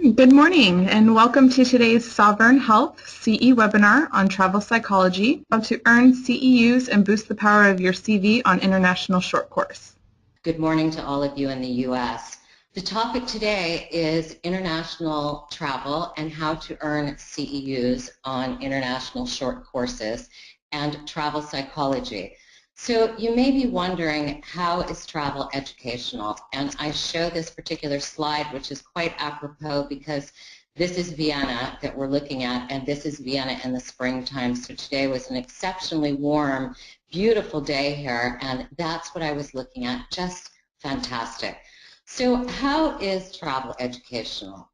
Good morning and welcome to today's Sovereign Health CE webinar on travel psychology, how to earn CEUs and boost the power of your CV on international short course. Good morning to all of you in the U.S. The topic today is international travel and how to earn CEUs on international short courses and travel psychology. So you may be wondering, how is travel educational? And I show this particular slide, which is quite apropos because this is Vienna that we're looking at, and this is Vienna in the springtime. So today was an exceptionally warm, beautiful day here, and that's what I was looking at. Just fantastic. So how is travel educational?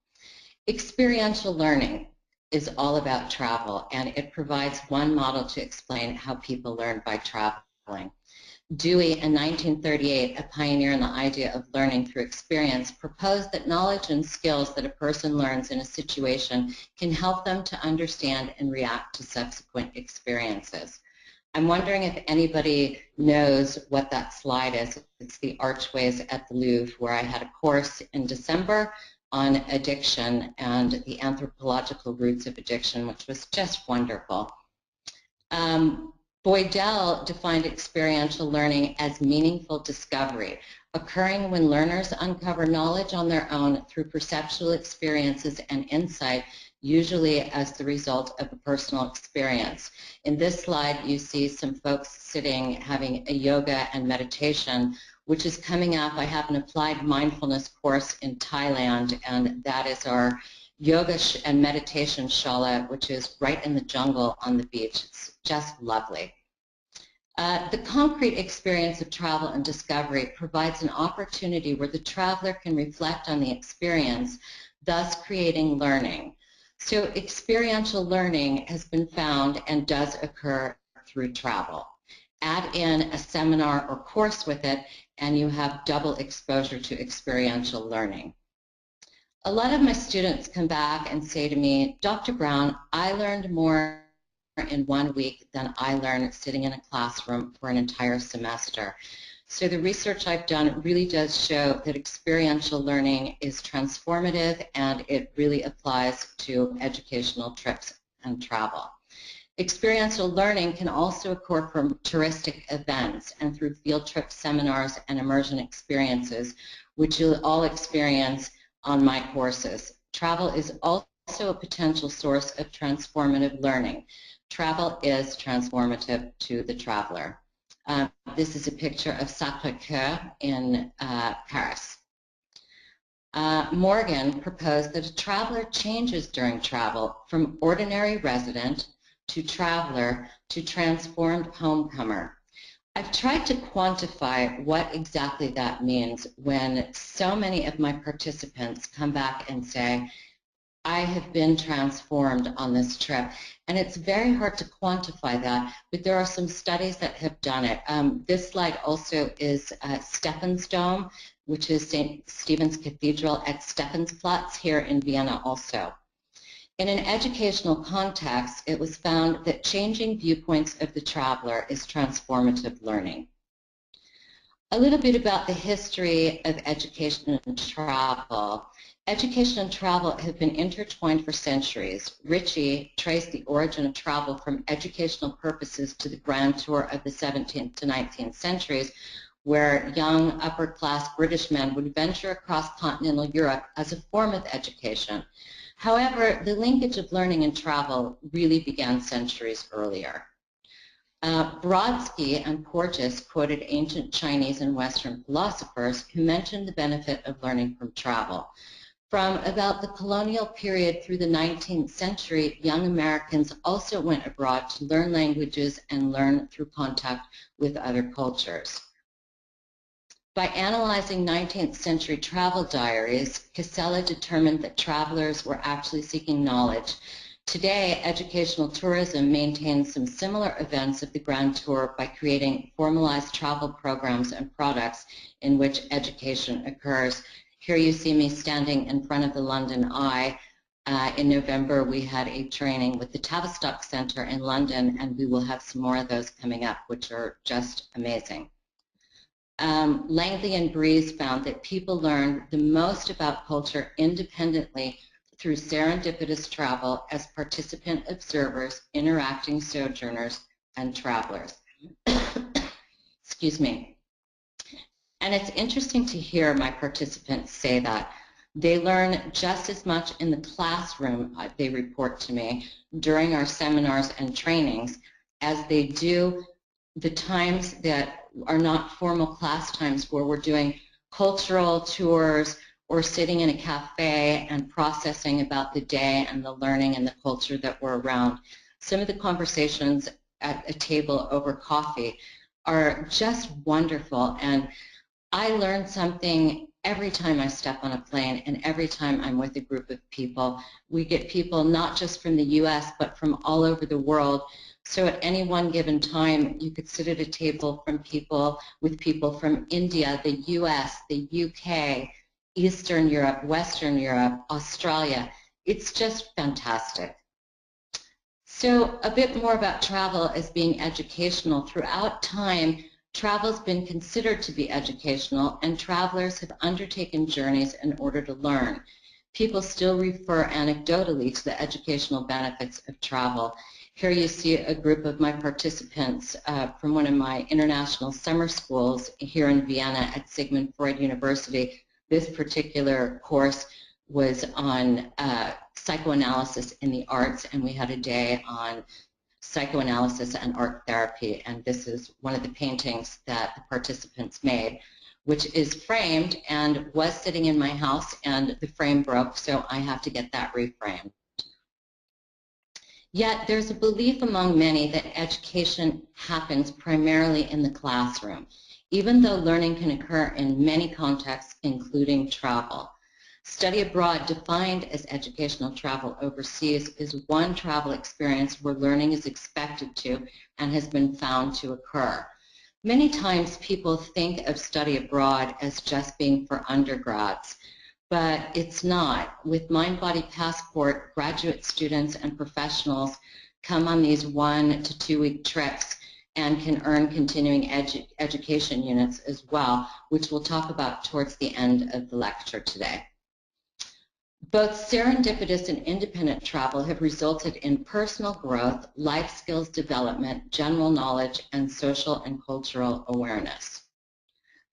Experiential learning is all about travel, and it provides one model to explain how people learn by traveling. Dewey, in 1938, a pioneer in the idea of learning through experience, proposed that knowledge and skills that a person learns in a situation can help them to understand and react to subsequent experiences. I'm wondering if anybody knows what that slide is. It's the archways at the Louvre, where I had a course in December on addiction and the anthropological roots of addiction, which was just wonderful. Boydell defined experiential learning as meaningful discovery, occurring when learners uncover knowledge on their own through perceptual experiences and insight, usually as the result of a personal experience. In this slide, you see some folks sitting having a yoga and meditation, which is coming up. I have an applied mindfulness course in Thailand, and that is our yoga and meditation shala, which is right in the jungle on the beach. It's just lovely. The concrete experience of travel and discovery provides an opportunity where the traveler can reflect on the experience, thus creating learning. So experiential learning has been found and does occur through travel. Add in a seminar or course with it, and you have double exposure to experiential learning. A lot of my students come back and say to me, Dr. Brown, I learned more in 1 week than I learned sitting in a classroom for an entire semester. So the research I've done really does show that experiential learning is transformative, and it really applies to educational trips and travel. Experiential learning can also occur from touristic events and through field trip seminars and immersion experiences, which you'll all experience on my courses. Travel is also a potential source of transformative learning. Travel is transformative to the traveler. This is a picture of Sacré-Cœur in Paris. Morgan proposed that a traveler changes during travel from ordinary resident to traveler to transformed homecomer. I've tried to quantify what exactly that means when so many of my participants come back and say, I have been transformed on this trip. And it's very hard to quantify that, but there are some studies that have done it. This slide also is Stephan's Dome, which is St. Stephen's Cathedral at Stephansplatz here in Vienna also. In an educational context, it was found that changing viewpoints of the traveler is transformative learning. A little bit about the history of education and travel. Education and travel have been intertwined for centuries. Ritchie traced the origin of travel from educational purposes to the grand tour of the 17th to 19th centuries, where young upper-class British men would venture across continental Europe as a form of education. However, the linkage of learning and travel really began centuries earlier. Brodsky and Porges quoted ancient Chinese and Western philosophers who mentioned the benefit of learning from travel. From about the colonial period through the 19th century, young Americans also went abroad to learn languages and learn through contact with other cultures. By analyzing 19th century travel diaries, Casella determined that travelers were actually seeking knowledge. Today, educational tourism maintains some similar events of the Grand Tour by creating formalized travel programs and products in which education occurs. Here you see me standing in front of the London Eye. In November, we had a training with the Tavistock Centre in London, and we will have some more of those coming up, which are just amazing. Langley and Breeze found that people learn the most about culture independently through serendipitous travel as participant observers, interacting sojourners, and travelers. Excuse me. And it's interesting to hear my participants say that. They learn just as much in the classroom, they report to me, during our seminars and trainings as they do the times that are not formal class times where we're doing cultural tours or sitting in a cafe and processing about the day and the learning and the culture that we're around. Some of the conversations at a table over coffee are just wonderful, and I learn something every time I step on a plane and every time I'm with a group of people. We get people not just from the U.S. but from all over the world. So at any one given time, you could sit at a table with people from India, the U.S., the U.K., Eastern Europe, Western Europe, Australia. It's just fantastic. So a bit more about travel as being educational. Throughout time, travel has been considered to be educational, and travelers have undertaken journeys in order to learn. People still refer anecdotally to the educational benefits of travel. Here you see a group of my participants from one of my international summer schools here in Vienna at Sigmund Freud University. This particular course was on psychoanalysis in the arts, and we had a day on psychoanalysis and art therapy, and this is one of the paintings that the participants made, which is framed and was sitting in my house, and the frame broke, so I have to get that reframed. Yet there's a belief among many that education happens primarily in the classroom, even though learning can occur in many contexts, including travel. Study abroad, defined as educational travel overseas, is one travel experience where learning is expected to and has been found to occur. Many times people think of study abroad as just being for undergrads, but it's not. With Mind Body Passport, graduate students and professionals come on these 1 to 2 week trips and can earn continuing education units as well, which we'll talk about towards the end of the lecture today. Both serendipitous and independent travel have resulted in personal growth, life skills development, general knowledge, and social and cultural awareness.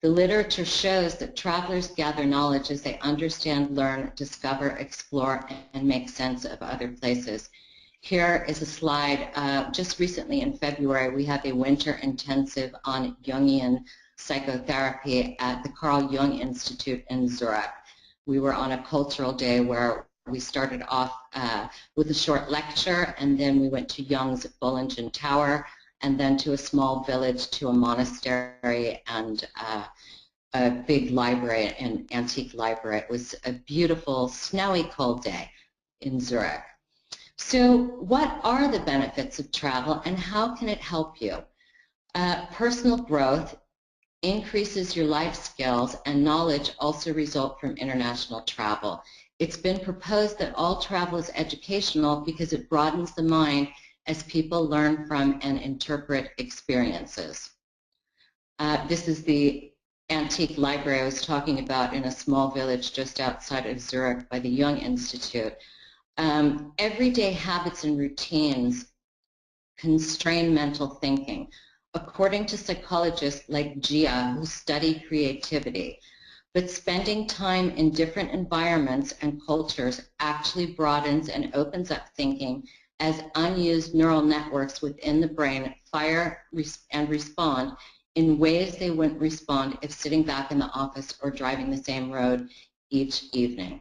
The literature shows that travelers gather knowledge as they understand, learn, discover, explore, and make sense of other places. Here is a slide. Just recently in February, we have a winter intensive on Jungian psychotherapy at the Carl Jung Institute in Zurich. We were on a cultural day where we started off with a short lecture, and then we went to Jung's Bollingen Tower, and then to a small village, to a monastery, and a big library, an antique library. It was a beautiful, snowy, cold day in Zurich. So what are the benefits of travel, and how can it help you? Personal growth increases your life skills, and knowledge also result from international travel. It's been proposed that all travel is educational because it broadens the mind as people learn from and interpret experiences. This is the antique library I was talking about in a small village just outside of Zurich by the Jung Institute. Everyday habits and routines constrain mental thinking. According to psychologists like JIA, who study creativity, but spending time in different environments and cultures actually broadens and opens up thinking as unused neural networks within the brain fire and respond in ways they wouldn't respond if sitting back in the office or driving the same road each evening.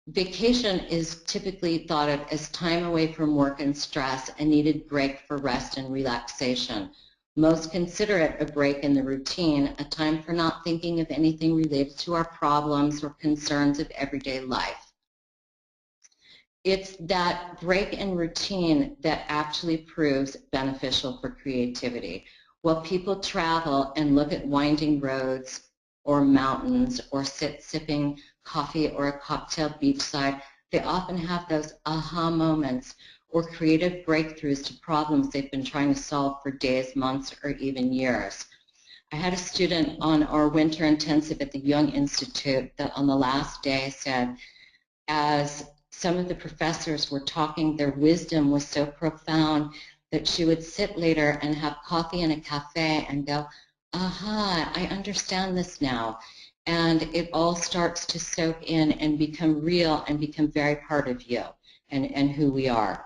Vacation is typically thought of as time away from work and stress, a needed break for rest and relaxation. Most consider it a break in the routine, a time for not thinking of anything related to our problems or concerns of everyday life. It's that break in routine that actually proves beneficial for creativity. While people travel and look at winding roads or mountains or sit sipping coffee or a cocktail beachside, they often have those aha moments or creative breakthroughs to problems they've been trying to solve for days, months, or even years. I had a student on our winter intensive at the Jung Institute that on the last day said, as some of the professors were talking, their wisdom was so profound that she would sit later and have coffee in a cafe and go, aha, I understand this now. And it all starts to soak in and become real and become very part of you and who we are.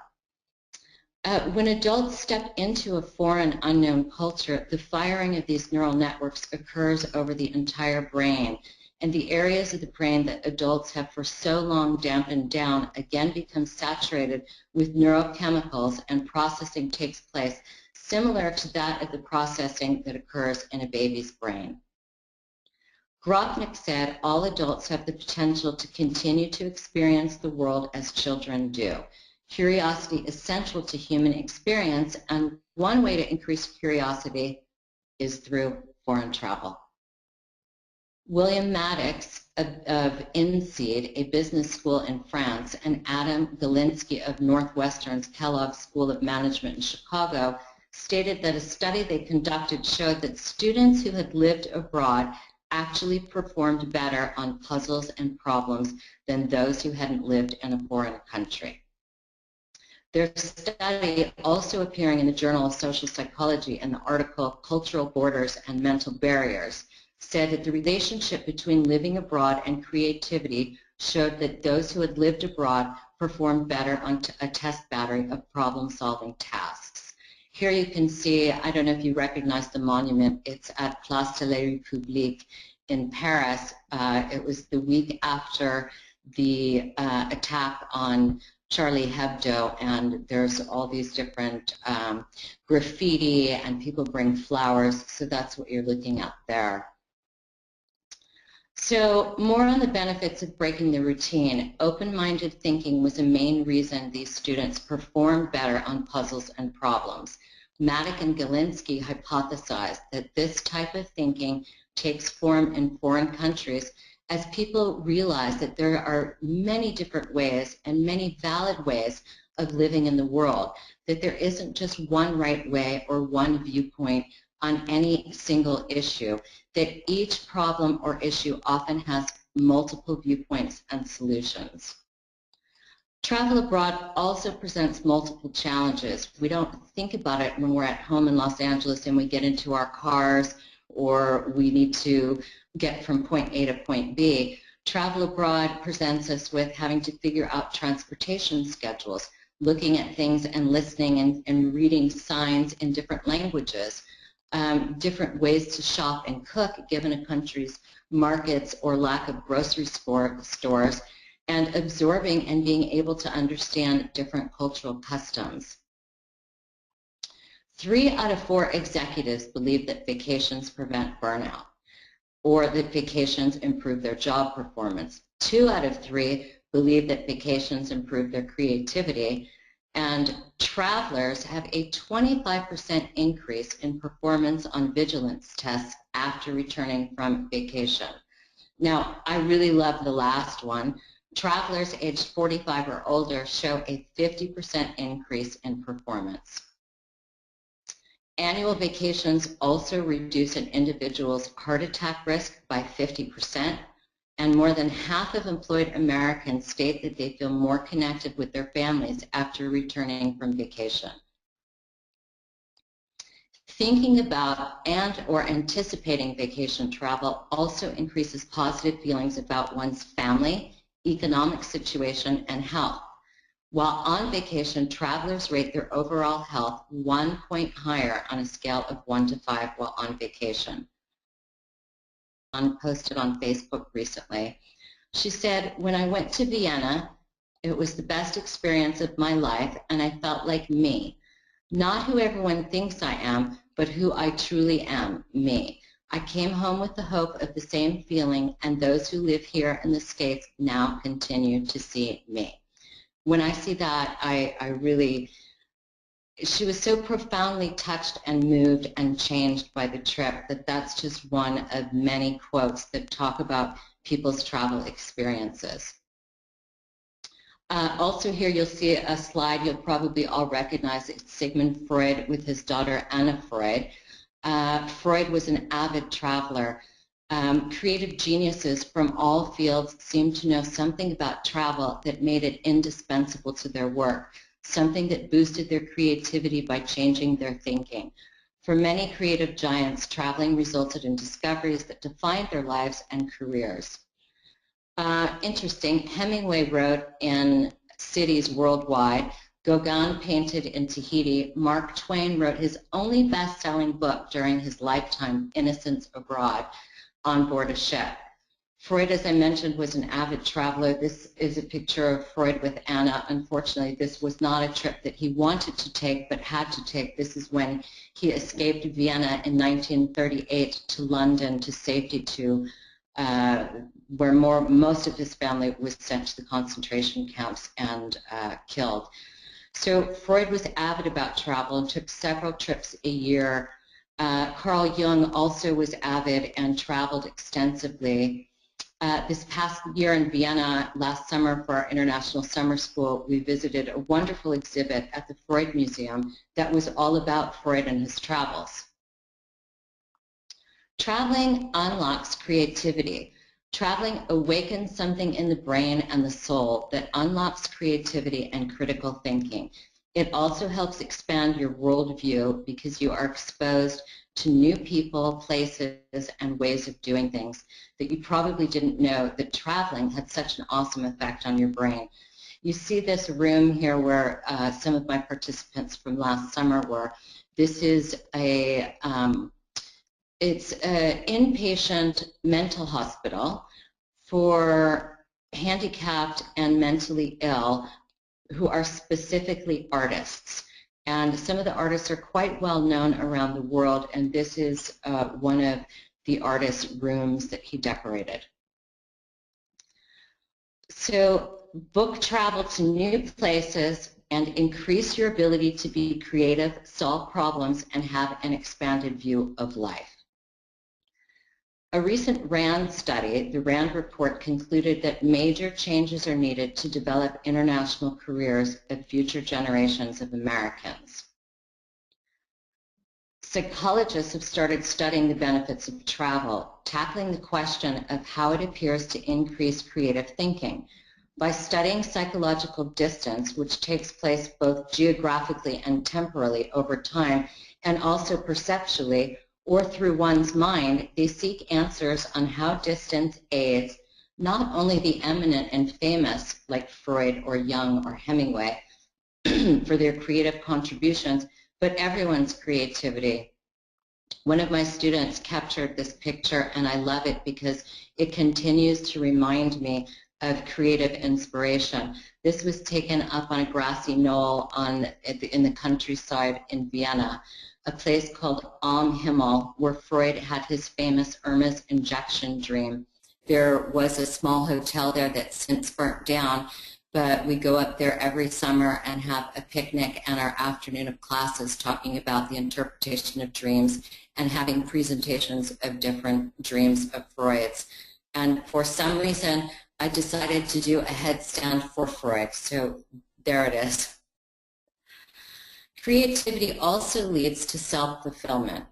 When adults step into a foreign, unknown culture, the firing of these neural networks occurs over the entire brain. And the areas of the brain that adults have for so long dampened down again become saturated with neurochemicals, and processing takes place similar to that of the processing that occurs in a baby's brain. Gropnik said all adults have the potential to continue to experience the world as children do. Curiosity is central to human experience, and one way to increase curiosity is through foreign travel. William Maddox of INSEAD, a business school in France, and Adam Galinsky of Northwestern's Kellogg School of Management in Chicago stated that a study they conducted showed that students who had lived abroad actually performed better on puzzles and problems than those who hadn't lived in a foreign country. Their study, also appearing in the Journal of Social Psychology in the article Cultural Borders and Mental Barriers, said that the relationship between living abroad and creativity showed that those who had lived abroad performed better on a test battery of problem-solving tasks. Here you can see, I don't know if you recognize the monument, it's at Place de la République in Paris. It was the week after the attack on Charlie Hebdo, and there's all these different graffiti, and people bring flowers, so that's what you're looking at there. So more on the benefits of breaking the routine. Open-minded thinking was a main reason these students performed better on puzzles and problems. Maddox and Galinsky hypothesized that this type of thinking takes form in foreign countries as people realize that there are many different ways and many valid ways of living in the world, that there isn't just one right way or one viewpoint on any single issue, that each problem or issue often has multiple viewpoints and solutions. Travel abroad also presents multiple challenges. We don't think about it when we're at home in Los Angeles and we get into our cars or we need to get from point A to point B. Travel abroad presents us with having to figure out transportation schedules, looking at things and listening and reading signs in different languages, different ways to shop and cook given a country's markets or lack of grocery stores, and absorbing and being able to understand different cultural customs. 3 out of 4 executives believe that vacations prevent burnout, or that vacations improve their job performance. 2 out of 3 believe that vacations improve their creativity, and travelers have a 25% increase in performance on vigilance tests after returning from vacation. Now, I really love the last one. Travelers aged 45 or older show a 50% increase in performance. Annual vacations also reduce an individual's heart attack risk by 50%, and more than half of employed Americans state that they feel more connected with their families after returning from vacation. Thinking about and or anticipating vacation travel also increases positive feelings about one's family, economic situation, and health. While on vacation, travelers rate their overall health 1 point higher on a scale of 1 to 5 while on vacation. Posted on Facebook recently. She said, when I went to Vienna, it was the best experience of my life, and I felt like me. Not who everyone thinks I am, but who I truly am, me. I came home with the hope of the same feeling, and those who live here in the States now continue to see me. When I see that, I really, she was so profoundly touched and moved and changed by the trip that that's just one of many quotes that talk about people's travel experiences. Also here you'll see a slide you'll probably all recognize. It's Sigmund Freud with his daughter Anna Freud. Freud was an avid traveler. Creative geniuses from all fields seemed to know something about travel that made it indispensable to their work, something that boosted their creativity by changing their thinking. For many creative giants, traveling resulted in discoveries that defined their lives and careers. Interesting, Hemingway wrote in Cities Worldwide, Gauguin painted in Tahiti, Mark Twain wrote his only best-selling book during his lifetime, Innocents Abroad, on board a ship. Freud, as I mentioned, was an avid traveler. This is a picture of Freud with Anna. Unfortunately, this was not a trip that he wanted to take but had to take. This is when he escaped Vienna in 1938 to London to safety, to where most of his family was sent to the concentration camps and killed. So Freud was avid about travel and took several trips a year. Carl Jung also was avid and traveled extensively. This past year in Vienna, last summer for our international summer school, we visited a wonderful exhibit at the Freud Museum that was all about Freud and his travels. Traveling unlocks creativity. Traveling awakens something in the brain and the soul that unlocks creativity and critical thinking. It also helps expand your worldview because you are exposed to new people, places, and ways of doing things that you probably didn't know that traveling had such an awesome effect on your brain. You see this room here where some of my participants from last summer were. This is it's an inpatient mental hospital for handicapped and mentally ill who are specifically artists. And some of the artists are quite well known around the world, and this is one of the artist's rooms that he decorated. So book travel to new places and increase your ability to be creative, solve problems, and have an expanded view of life. A recent RAND study, the RAND report, concluded that major changes are needed to develop international careers of future generations of Americans. Psychologists have started studying the benefits of travel, tackling the question of how it appears to increase creative thinking. By studying psychological distance, which takes place both geographically and temporally over time, and also perceptually, or through one's mind, they seek answers on how distance aids not only the eminent and famous, like Freud or Jung or Hemingway, for their creative contributions, but everyone's creativity. One of my students captured this picture, and I love it because it continues to remind me of creative inspiration. This was taken up on a grassy knoll in the countryside in Vienna, a place called Am Himmel, where Freud had his famous Irma's injection dream. There was a small hotel there that's since burnt down, but we go up there every summer and have a picnic and our afternoon of classes talking about the interpretation of dreams and having presentations of different dreams of Freud's. And for some reason, I decided to do a headstand for Freud, so there it is. Creativity also leads to self-fulfillment.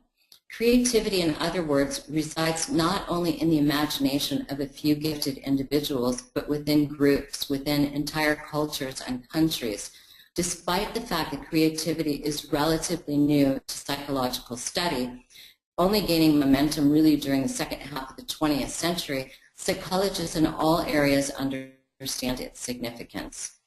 Creativity, in other words, resides not only in the imagination of a few gifted individuals, but within groups, within entire cultures and countries. Despite the fact that creativity is relatively new to psychological study, only gaining momentum really during the second half of the 20th century, psychologists in all areas understand its significance.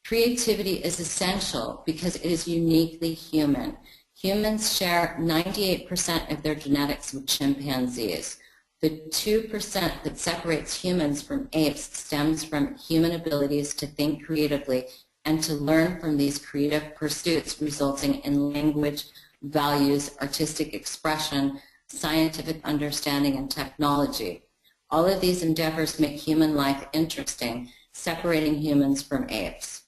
Creativity is essential because it is uniquely human. Humans share 98% of their genetics with chimpanzees. The 2% that separates humans from apes stems from human abilities to think creatively and to learn from these creative pursuits, resulting in language, values, artistic expression, scientific understanding, and technology. All of these endeavors make human life interesting, separating humans from apes.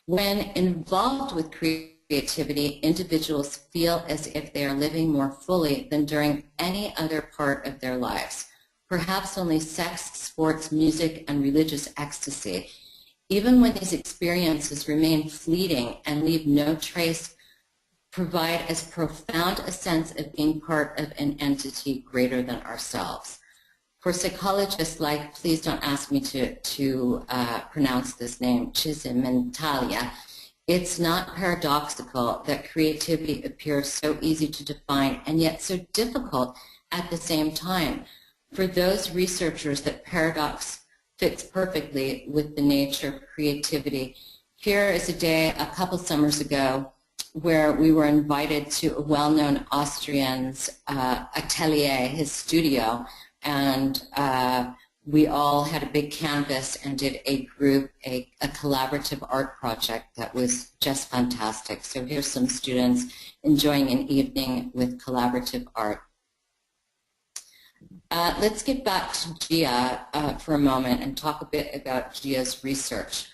When involved with creativity, individuals feel as if they are living more fully than during any other part of their lives. Perhaps only sex, sports, music, and religious ecstasy. Even when these experiences remain fleeting and leave no trace provide as profound a sense of being part of an entity greater than ourselves. For psychologists like, please don't ask me to pronounce this name, Csikszentmihalyi, it's not paradoxical that creativity appears so easy to define and yet so difficult at the same time. For those researchers, that paradox fits perfectly with the nature of creativity. Here is a day a couple summers ago where we were invited to a well-known Austrian's atelier, his studio, and we all had a big canvas and did a collaborative art project that was just fantastic. So here's some students enjoying an evening with collaborative art. Let's get back to JIA for a moment and talk a bit about JIA's research.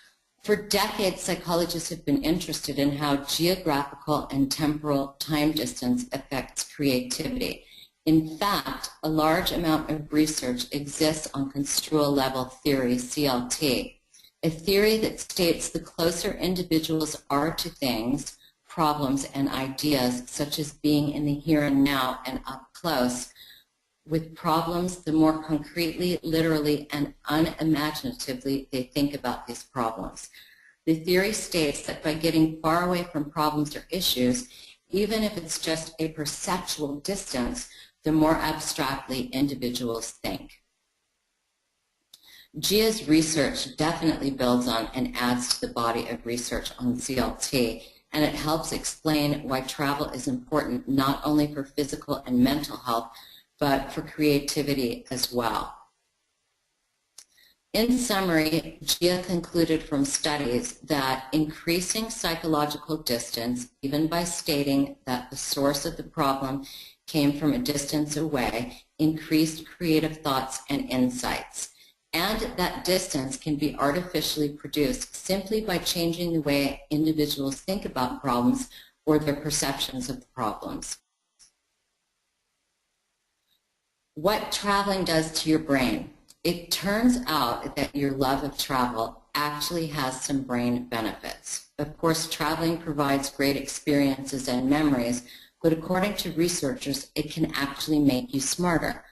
For decades, psychologists have been interested in how geographical and temporal time distance affects creativity. In fact, a large amount of research exists on construal level theory, CLT, a theory that states the closer individuals are to things, problems, and ideas, such as being in the here and now and up close with problems, the more concretely, literally, and unimaginatively they think about these problems. The theory states that by getting far away from problems or issues, even if it's just a perceptual distance, the more abstractly individuals think. JIA's research definitely builds on and adds to the body of research on CLT, and it helps explain why travel is important not only for physical and mental health, but for creativity as well. In summary, JIA concluded from studies that increasing psychological distance, even by stating that the source of the problem came from a distance away, increased creative thoughts and insights. And that distance can be artificially produced simply by changing the way individuals think about problems or their perceptions of the problems. What traveling does to your brain. It turns out that your love of travel actually has some brain benefits. Of course, traveling provides great experiences and memories, but according to researchers, it can actually make you smarter.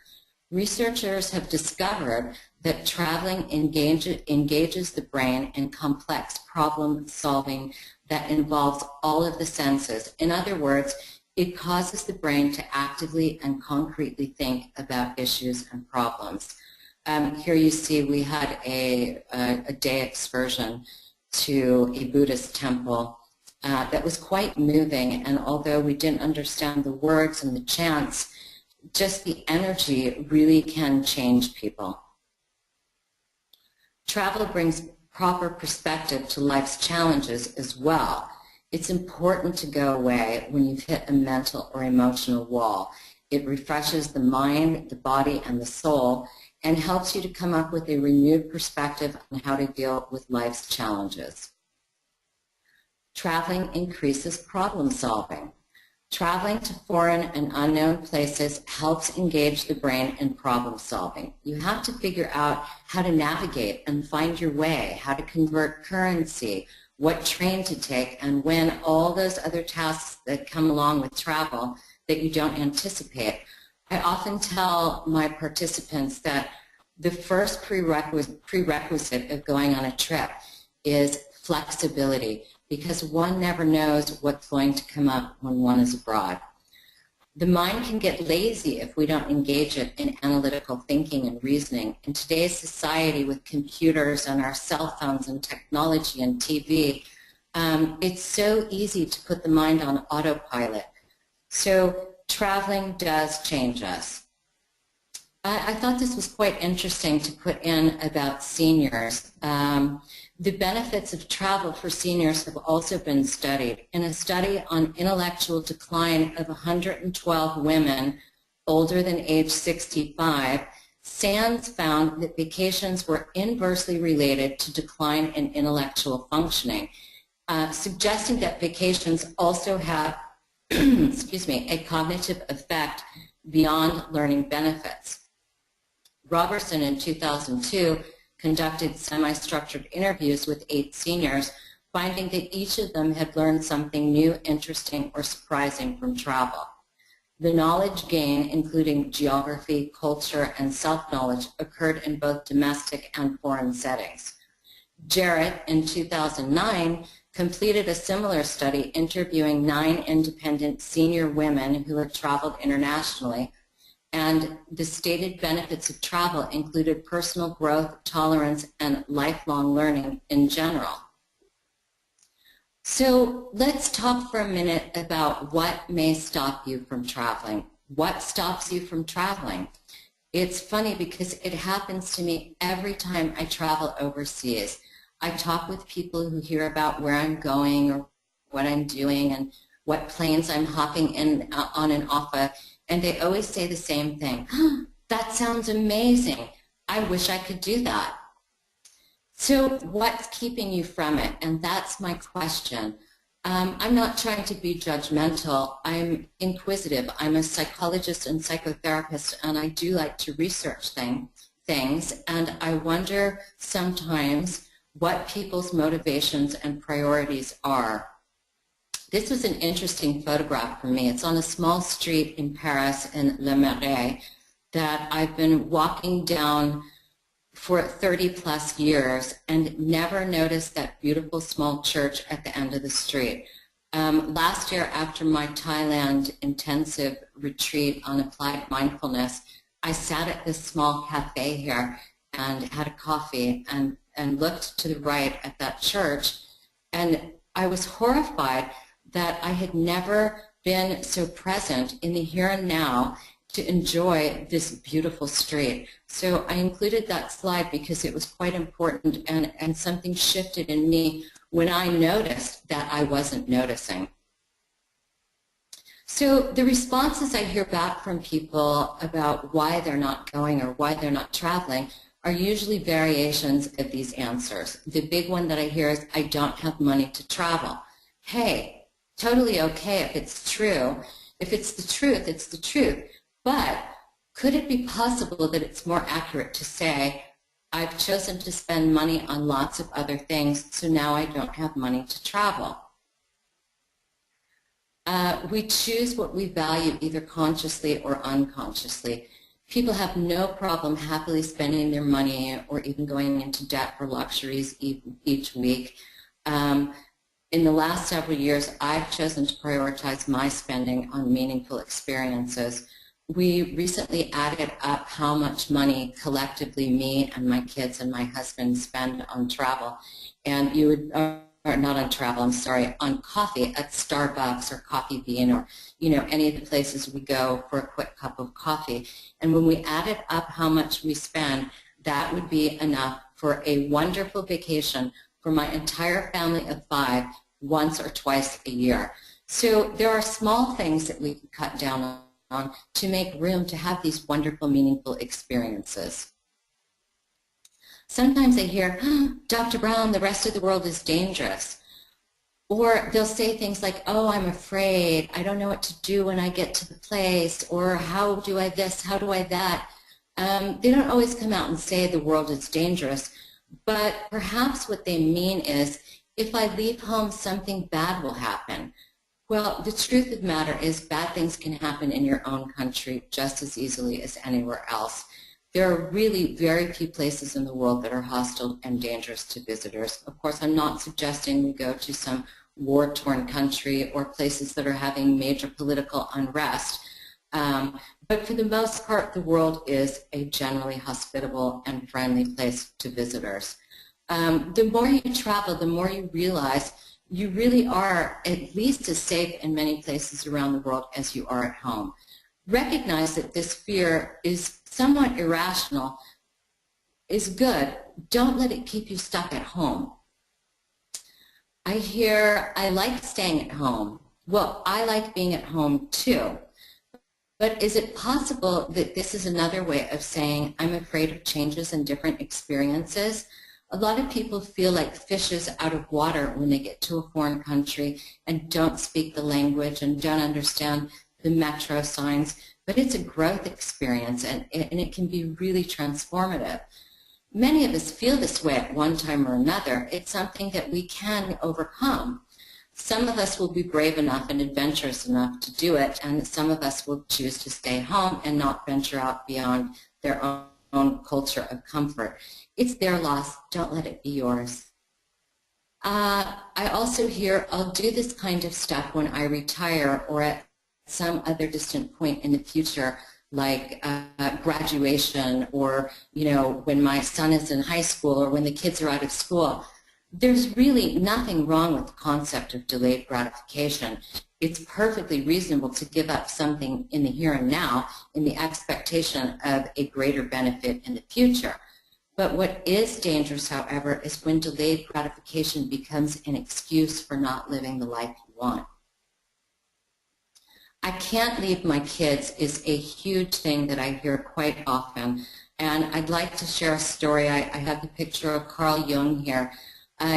Researchers have discovered that traveling engages the brain in complex problem solving that involves all of the senses. In other words, it causes the brain to actively and concretely think about issues and problems. Here you see we had a day excursion to a Buddhist temple that was quite moving, and although we didn't understand the words and the chants, just the energy really can change people. Travel brings proper perspective to life's challenges as well. It's important to go away when you've hit a mental or emotional wall. It refreshes the mind, the body, and the soul, and helps you to come up with a renewed perspective on how to deal with life's challenges. Traveling increases problem solving. Traveling to foreign and unknown places helps engage the brain in problem solving. You have to figure out how to navigate and find your way, how to convert currency, what train to take, and when all those other tasks that come along with travel that you don't anticipate. I often tell my participants that the first prerequisite of going on a trip is flexibility, because one never knows what's going to come up when one is abroad. The mind can get lazy if we don't engage it in analytical thinking and reasoning. In today's society with computers and our cell phones and technology and TV, it's so easy to put the mind on autopilot. So traveling does change us. I thought this was quite interesting to put in about seniors. The benefits of travel for seniors have also been studied. In a study on intellectual decline of 112 women older than age 65, SANS found that vacations were inversely related to decline in intellectual functioning, suggesting that vacations also have excuse me, a cognitive effect beyond learning benefits. Robertson in 2002 conducted semi-structured interviews with 8 seniors finding that each of them had learned something new, interesting, or surprising from travel. The knowledge gain, including geography, culture, and self-knowledge, occurred in both domestic and foreign settings. Jarrett, in 2009, completed a similar study interviewing 9 independent senior women who had traveled internationally, and the stated benefits of travel included personal growth, tolerance, and lifelong learning in general. So let's talk for a minute about what may stop you from traveling. What stops you from traveling? It's funny because it happens to me every time I travel overseas. I talk with people who hear about where I'm going or what I'm doing and what planes I'm hopping in on and off of, and they always say the same thing. That sounds amazing. I wish I could do that. So what's keeping you from it? And that's my question. I'm not trying to be judgmental. I'm inquisitive. I'm a psychologist and psychotherapist, and I do like to research things, and I wonder sometimes what people's motivations and priorities are. This was an interesting photograph for me. It's on a small street in Paris, in Le Marais, that I've been walking down for 30-plus years and never noticed that beautiful small church at the end of the street. Last year, after my Thailand intensive retreat on applied mindfulness, I sat at this small cafe here and had a coffee and looked to the right at that church, and I was horrified that I had never been so present in the here and now to enjoy this beautiful street. So I included that slide because it was quite important, and something shifted in me when I noticed that I wasn't noticing. So the responses I hear back from people about why they're not going or why they're not traveling are usually variations of these answers. The big one that I hear is, I don't have money to travel. Hey, totally okay if it's true. If it's the truth, it's the truth. But could it be possible that it's more accurate to say, I've chosen to spend money on lots of other things, so now I don't have money to travel? We choose what we value either consciously or unconsciously. People have no problem happily spending their money or even going into debt for luxuries each week. In the last several years, I've chosen to prioritize my spending on meaningful experiences. We recently added up how much money collectively me and my kids and my husband spend on travel. And you would, or not on travel, I'm sorry, on coffee at Starbucks or Coffee Bean or, any of the places we go for a quick cup of coffee. And when we added up how much we spend, that would be enough for a wonderful vacation for my entire family of 5 once or twice a year. So there are small things that we can cut down on to make room to have these wonderful, meaningful experiences. Sometimes I hear, Dr. Brown, the rest of the world is dangerous. Or they'll say things like, oh, I'm afraid, I don't know what to do when I get to the place, or how do I this, how do I that. They don't always come out and say the world is dangerous, but perhaps what they mean is, if I leave home, something bad will happen. Well, the truth of the matter is bad things can happen in your own country just as easily as anywhere else. There are really very few places in the world that are hostile and dangerous to visitors. Of course, I'm not suggesting we go to some war-torn country or places that are having major political unrest. But for the most part, the world is a generally hospitable and friendly place to visitors. The more you travel, the more you realize you really are at least as safe in many places around the world as you are at home. Recognize that this fear is somewhat irrational, is good. Don't let it keep you stuck at home. I hear, I like staying at home. Well, I like being at home too. But is it possible that this is another way of saying I'm afraid of changes and different experiences? A lot of people feel like fishes out of water when they get to a foreign country and don't speak the language and don't understand the metro signs, but it's a growth experience and it can be really transformative. Many of us feel this way at one time or another. It's something that we can overcome. Some of us will be brave enough and adventurous enough to do it, and some of us will choose to stay home and not venture out beyond their own culture of comfort. It's their loss. Don't let it be yours. I also hear, I'll do this kind of stuff when I retire or at some other distant point in the future, like graduation, or when my son is in high school, or when the kids are out of school. There's really nothing wrong with the concept of delayed gratification. It's perfectly reasonable to give up something in the here and now in the expectation of a greater benefit in the future. But what is dangerous, however, is when delayed gratification becomes an excuse for not living the life you want. I can't leave my kids is a huge thing that I hear quite often. And I'd like to share a story. I have the picture of Carl Jung here.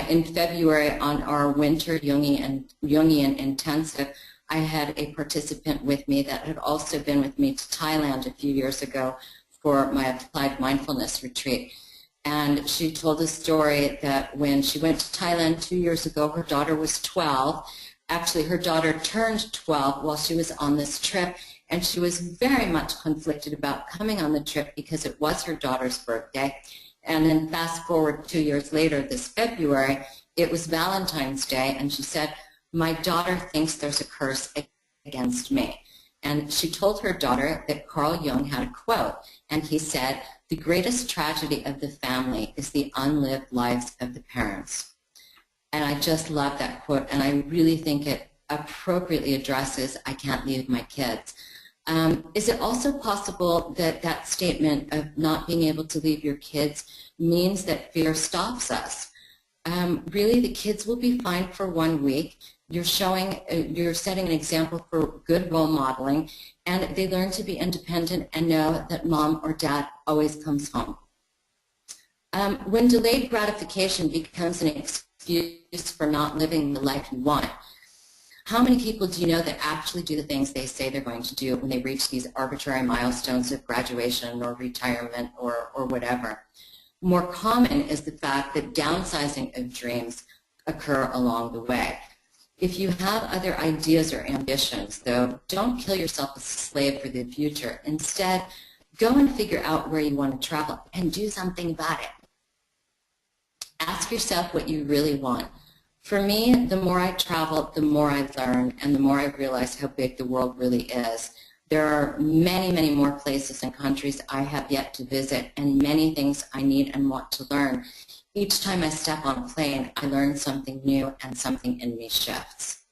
In February, on our winter Jungian intensive, I had a participant with me that had also been with me to Thailand a few years ago for my applied mindfulness retreat. And she told a story that when she went to Thailand 2 years ago, her daughter was 12. Actually, her daughter turned 12 while she was on this trip, and she was very much conflicted about coming on the trip because it was her daughter's birthday. And then fast forward 2 years later, this February, it was Valentine's Day, and she said, my daughter thinks there's a curse against me. And she told her daughter that Carl Jung had a quote, and he said, the greatest tragedy of the family is the unlived lives of the parents. And I just love that quote, and I really think it appropriately addresses, I can't leave my kids. Is it also possible that that statement of not being able to leave your kids means that fear stops us? Really, the kids will be fine for 1 week. You're setting an example for good role modeling, and they learn to be independent and know that mom or dad always comes home. When delayed gratification becomes an excuse for not living the life you want, how many people do you know that actually do the things they say they're going to do when they reach these arbitrary milestones of graduation or retirement or whatever? More common is the fact that downsizing of dreams occur along the way. If you have other ideas or ambitions, though, don't kill yourself as a slave for the future. Instead, go and figure out where you want to travel and do something about it. Ask yourself what you really want. For me, the more I travel, the more I learn, and the more I realize how big the world really is. There are many, many more places and countries I have yet to visit, and many things I need and want to learn. Each time I step on a plane, I learn something new and something in me shifts.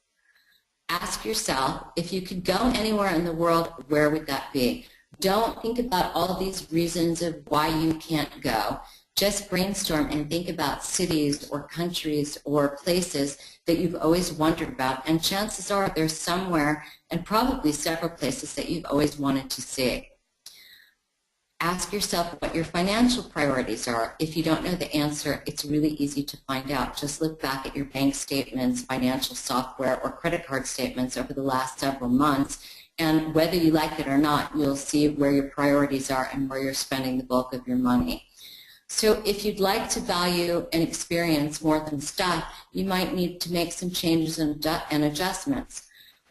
Ask yourself, if you could go anywhere in the world, where would that be? Don't think about all these reasons of why you can't go. Just brainstorm and think about cities or countries or places that you've always wondered about, and chances are there's somewhere and probably several places that you've always wanted to see. Ask yourself what your financial priorities are. If you don't know the answer, it's really easy to find out. Just look back at your bank statements, financial software, or credit card statements over the last several months, and whether you like it or not, you'll see where your priorities are and where you're spending the bulk of your money. So if you'd like to value and experience more than stuff, you might need to make some changes and adjustments.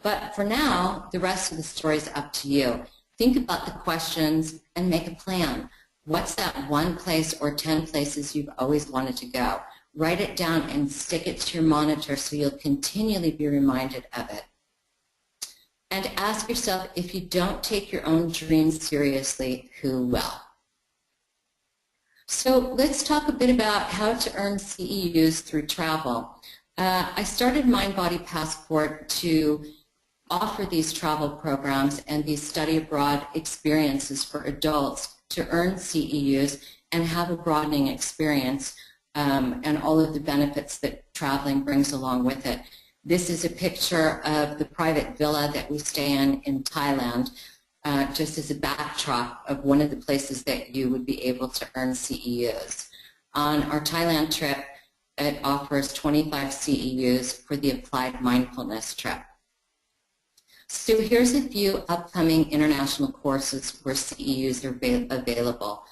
But for now, the rest of the story is up to you. Think about the questions and make a plan. What's that one place or 10 places you've always wanted to go? Write it down and stick it to your monitor so you'll continually be reminded of it. And ask yourself, if you don't take your own dreams seriously, who will? So let's talk a bit about how to earn CEUs through travel. I started Mind Body Passport to offer these travel programs and these study abroad experiences for adults to earn CEUs and have a broadening experience and all of the benefits that traveling brings along with it. This is a picture of the private villa that we stay in Thailand. Just as a backdrop of one of the places that you would be able to earn CEUs. On our Thailand trip, it offers 25 CEUs for the applied mindfulness trip. So here's a few upcoming international courses where CEUs are available.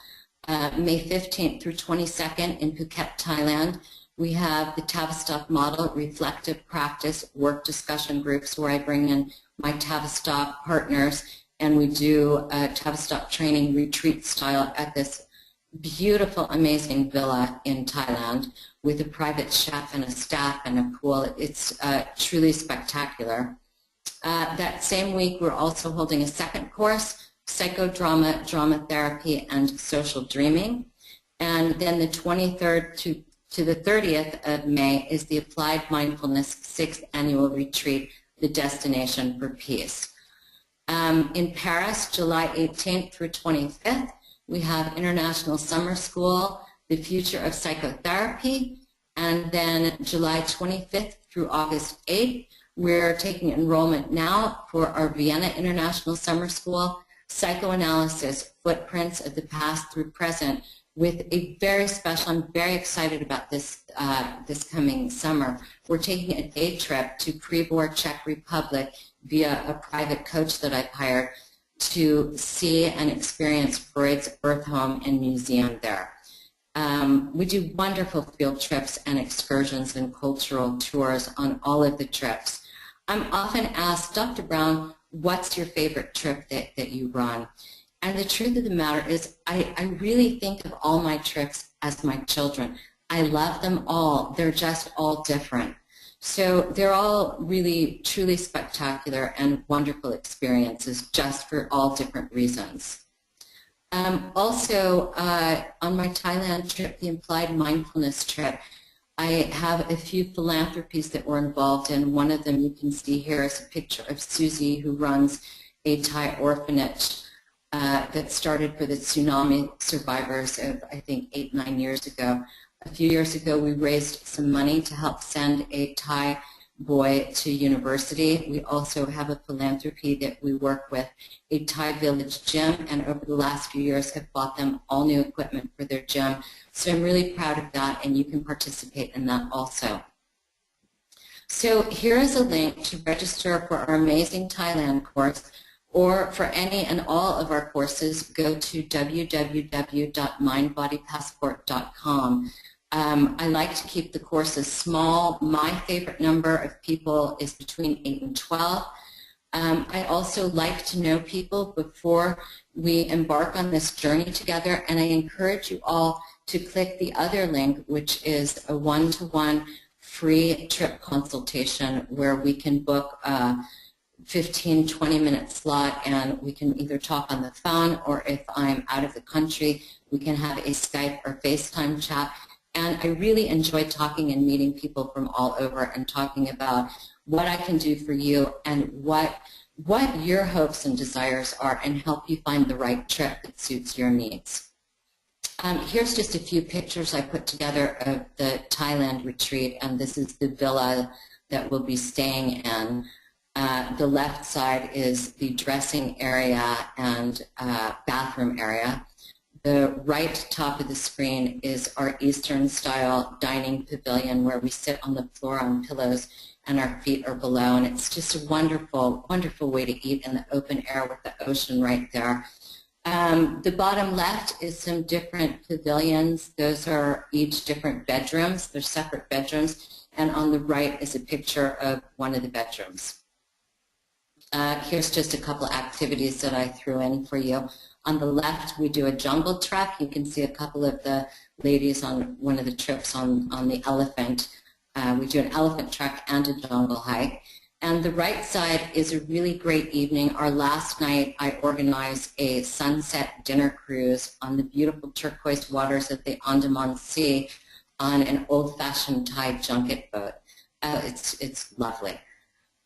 May 15th through 22nd in Phuket, Thailand, we have the Tavistock Model Reflective Practice Work Discussion Groups, where I bring in my Tavistock partners, and we do a Tavistock training retreat style at this beautiful, amazing villa in Thailand with a private chef and a staff and a pool. It's truly spectacular. That same week, we're also holding a second course, Psychodrama, Drama Therapy, and Social Dreaming. And then the 23rd to the 30th of May is the Applied Mindfulness 6th Annual Retreat, The Destination for Peace. In Paris, July 18th through 25th, we have International Summer School, The Future of Psychotherapy. And then July 25th through August 8th, we're taking enrollment now for our Vienna International Summer School, Psychoanalysis, Footprints of the Past Through Present, with a very special, I'm very excited about this this coming summer. We're taking a day trip to Pribor, Czech Republic via a private coach that I've hired to see and experience Freud's birth home and museum there. We do wonderful field trips and excursions and cultural tours on all of the trips. I'm often asked, Dr. Brown, what's your favorite trip that you run? And the truth of the matter is I really think of all my trips as my children. I love them all. They're just all different. So they're all really, truly spectacular and wonderful experiences just for all different reasons. Also, on my Thailand trip, the Applied Mindfulness trip, I have a few philanthropies that we're involved in. One of them you can see here is a picture of Susie, who runs a Thai orphanage that started for the tsunami survivors of, I think, 8-9 years ago. A few years ago, we raised some money to help send a Thai boy to university. We also have a philanthropy that we work with a Thai village gym, and over the last few years have bought them all new equipment for their gym. So I'm really proud of that, and you can participate in that also. So here is a link to register for our amazing Thailand course, or for any and all of our courses, go to www.mindbodypassport.com. I like to keep the courses small. My favorite number of people is between 8 and 12. I also like to know people before we embark on this journey together, and I encourage you all to click the other link, which is a one-to-one free trip consultation where we can book a 15, 20-minute slot, and we can either talk on the phone, or if I'm out of the country, we can have a Skype or FaceTime chat. And I really enjoy talking and meeting people from all over and talking about what I can do for you and what your hopes and desires are, and help you find the right trip that suits your needs. Here's just a few pictures I put together of the Thailand retreat, and this is the villa that we'll be staying in. The left side is the dressing area and bathroom area. The right top of the screen is our Eastern-style dining pavilion, where we sit on the floor on pillows and our feet are below. And it's just a wonderful, wonderful way to eat in the open air with the ocean right there. The bottom left is some different pavilions. Those are each different bedrooms. They're separate bedrooms. And on the right is a picture of one of the bedrooms. Here's just a couple activities that I threw in for you. On the left, we do a jungle trek. You can see a couple of the ladies on one of the trips on the elephant. We do an elephant trek and a jungle hike. And the right side is a really great evening. Our last night, I organized a sunset dinner cruise on the beautiful turquoise waters of the Andaman Sea on an old-fashioned Thai junket boat. It's lovely.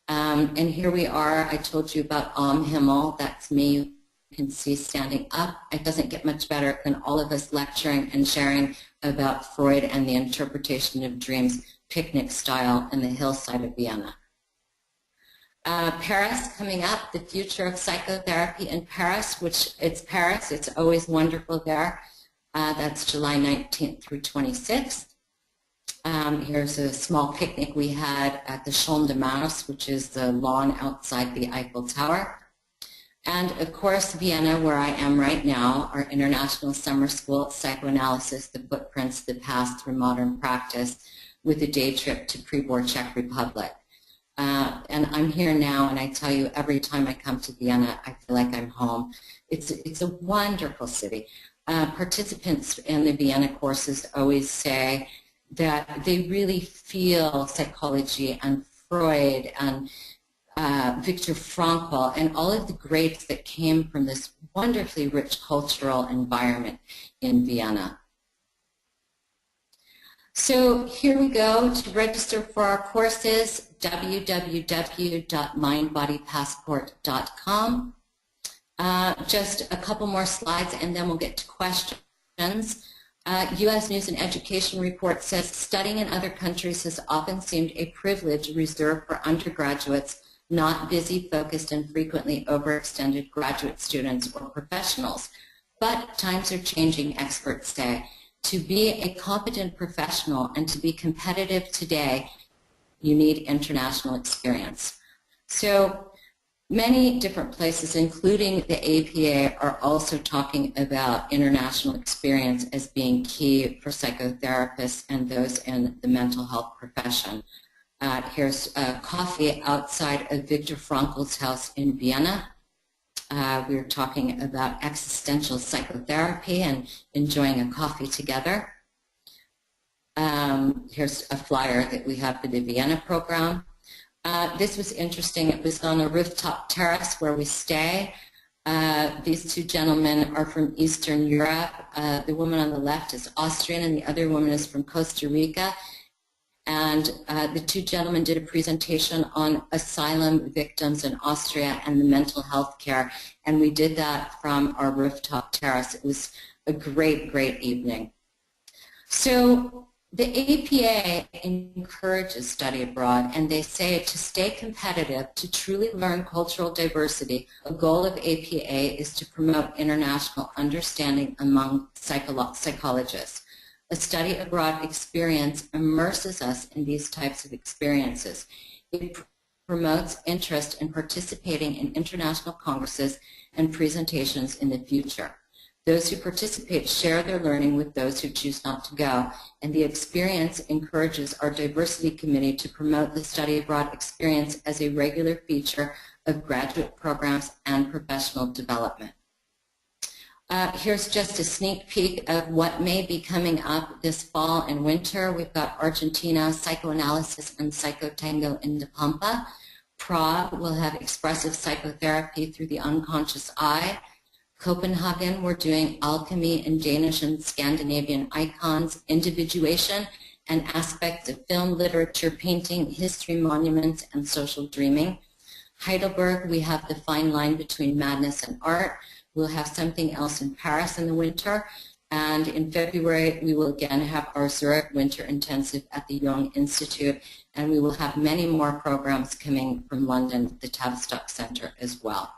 And here we are. I told you about Himmel. That's me. You can see standing up. It doesn't get much better than all of us lecturing and sharing about Freud and the interpretation of dreams, picnic style, in the hillside of Vienna. Paris coming up, the future of psychotherapy in Paris, which it's Paris. It's always wonderful there. That's July 19th through 26th. Here's a small picnic we had at the Champ de Mars, which is the lawn outside the Eiffel Tower. And of course, Vienna, where I am right now, our International Summer School at Psychoanalysis, the footprints that pass through modern practice, with a day trip to Pribor Czech Republic. And I'm here now, and I tell you, every time I come to Vienna, I feel like I'm home. It's a wonderful city. Participants in the Vienna courses always say that they really feel psychology and Freud and Viktor Frankl and all of the greats that came from this wonderfully rich cultural environment in Vienna. So here we go. To register for our courses, www.mindbodypassport.com. Just a couple more slides and then we'll get to questions. U.S. News and Education Report says studying in other countries has often seemed a privilege reserved for undergraduates, not busy, focused, and frequently overextended graduate students or professionals. But times are changing, experts say. To be a competent professional and to be competitive today, you need international experience. So many different places, including the APA, are also talking about international experience as being key for psychotherapists and those in the mental health profession. Here's coffee outside of Viktor Frankl's house in Vienna. We were talking about existential psychotherapy and enjoying a coffee together. Here's a flyer that we have for the Vienna program. This was interesting. It was on a rooftop terrace where we stay. These two gentlemen are from Eastern Europe. The woman on the left is Austrian and the other woman is from Costa Rica. And the two gentlemen did a presentation on asylum victims in Austria and the mental health care. And we did that from our rooftop terrace. It was a great, great evening. So the APA encourages study abroad, and they say to stay competitive, to truly learn cultural diversity, a goal of APA is to promote international understanding among psychologists. A study abroad experience immerses us in these types of experiences. It promotes interest in participating in international congresses and presentations in the future. Those who participate share their learning with those who choose not to go, and the experience encourages our diversity committee to promote the study abroad experience as a regular feature of graduate programs and professional development. Here's just a sneak peek of what may be coming up this fall and winter. We've got Argentina, Psychoanalysis and Psychotango in the Pampa. Prague will have expressive psychotherapy through the unconscious eye. Copenhagen, we're doing alchemy in Danish and Scandinavian icons, individuation, and aspects of film, literature, painting, history, monuments, and social dreaming. Heidelberg, we have the fine line between madness and art. We'll have something else in Paris in the winter, and in February we will again have our Zurich Winter Intensive at the Jung Institute, and we will have many more programs coming from London, the Tavistock Centre as well.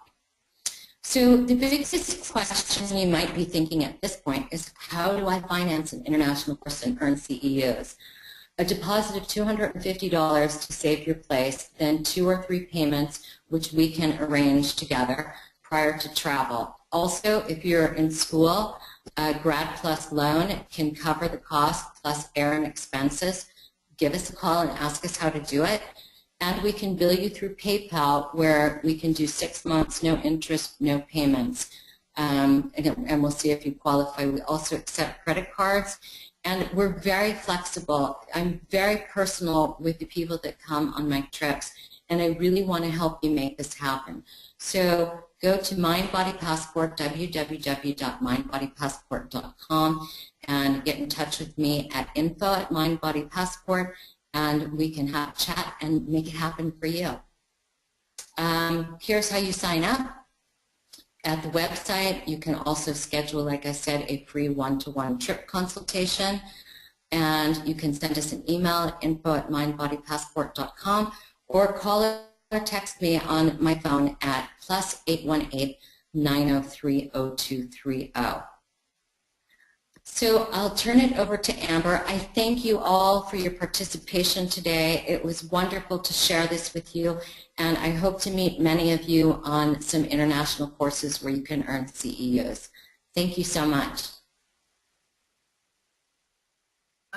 So the biggest question you might be thinking at this point is, how do I finance an international course and earn CEU'S? A deposit of $250 to save your place, then 2 or 3 payments which we can arrange together prior to travel. Also, if you're in school, a Grad Plus loan can cover the cost plus air and expenses. Give us a call and ask us how to do it. And we can bill you through PayPal, where we can do 6 months, no interest, no payments. And we'll see if you qualify. We also accept credit cards. And we're very flexible. I'm very personal with the people that come on my trips, and I really want to help you make this happen. So go to Mind Body Passport, www.mindbodypassport.com, and get in touch with me at info@mindbodypassport, and we can have a chat and make it happen for you. Here's how you sign up. At the website, you can also schedule, like I said, a free one-to-one trip consultation, and you can send us an email at info@mindbodypassport.com, or call or text me on my phone at +818-903-0230. So I'll turn it over to Amber. I thank you all for your participation today. It was wonderful to share this with you, and I hope to meet many of you on some international courses where you can earn CEUs. Thank you so much.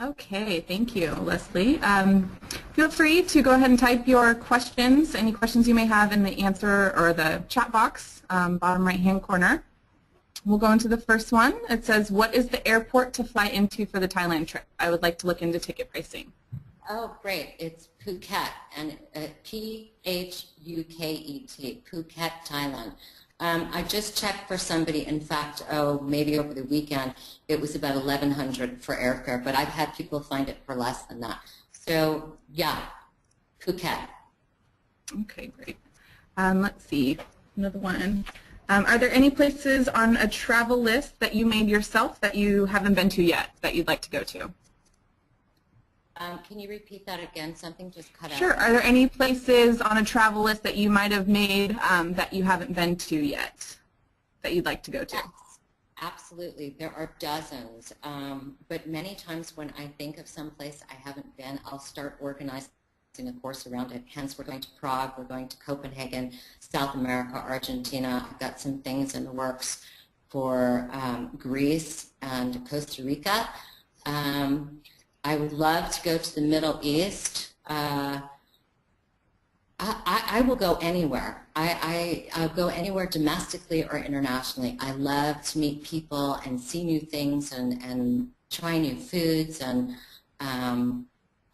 Okay, thank you, Leslie. Feel free to go ahead and type your questions, any questions you may have in the answer or the chat box, bottom right-hand corner. We'll go into the first one. It says, what is the airport to fly into for the Thailand trip? I would like to look into ticket pricing. Oh, great. It's Phuket, and P-H-U-K-E-T, Phuket, Thailand. I just checked for somebody. In fact, maybe over the weekend, it was about $1,100 for airfare, but I've had people find it for less than that. So, yeah, Phuket. Okay, great. Let's see, another one. Are there any places on a travel list that you made yourself that you haven't been to yet that you'd like to go to? Can you repeat that again? Something just cut out. Sure. Are there any places on a travel list that you might have made that you haven't been to yet that you'd like to go to? Yes, absolutely. There are dozens. But many times when I think of some place I haven't been, I'll start organizing a course around it. Hence, we're going to Prague, we're going to Copenhagen, South America, Argentina. I've got some things in the works for Greece and Costa Rica. I would love to go to the Middle East. I will go anywhere. I'll go anywhere domestically or internationally. I love to meet people and see new things and try new foods, and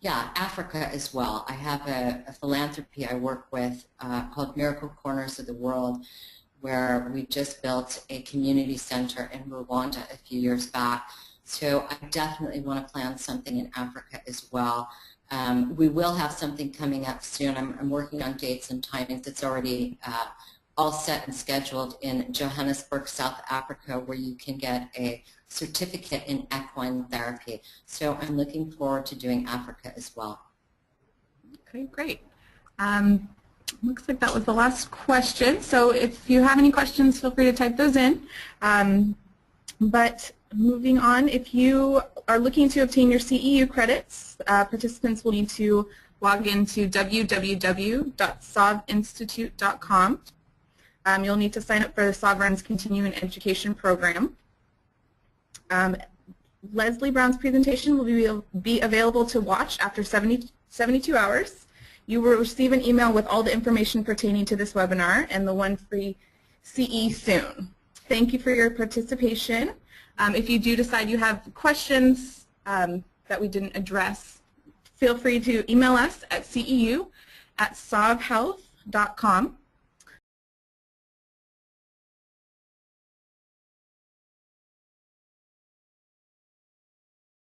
yeah, Africa as well. I have a philanthropy I work with called Miracle Corners of the World, where we just built a community center in Rwanda a few years back. So I definitely want to plan something in Africa as well. We will have something coming up soon. I'm working on dates and timings. It's already all set and scheduled in Johannesburg, South Africa, where you can get a certificate in equine therapy. So I'm looking forward to doing Africa as well. Okay, great. Looks like that was the last question. So if you have any questions, feel free to type those in. But moving on, if you are looking to obtain your CEU credits, participants will need to log into www.sovinstitute.com. You'll need to sign up for the Sovereign's Continuing Education Program. Leslie Brown's presentation will be available to watch after 72 hours. You will receive an email with all the information pertaining to this webinar and the one free CE soon. Thank you for your participation. If you do decide you have questions that we didn't address, feel free to email us at ceu@sovhealth.com.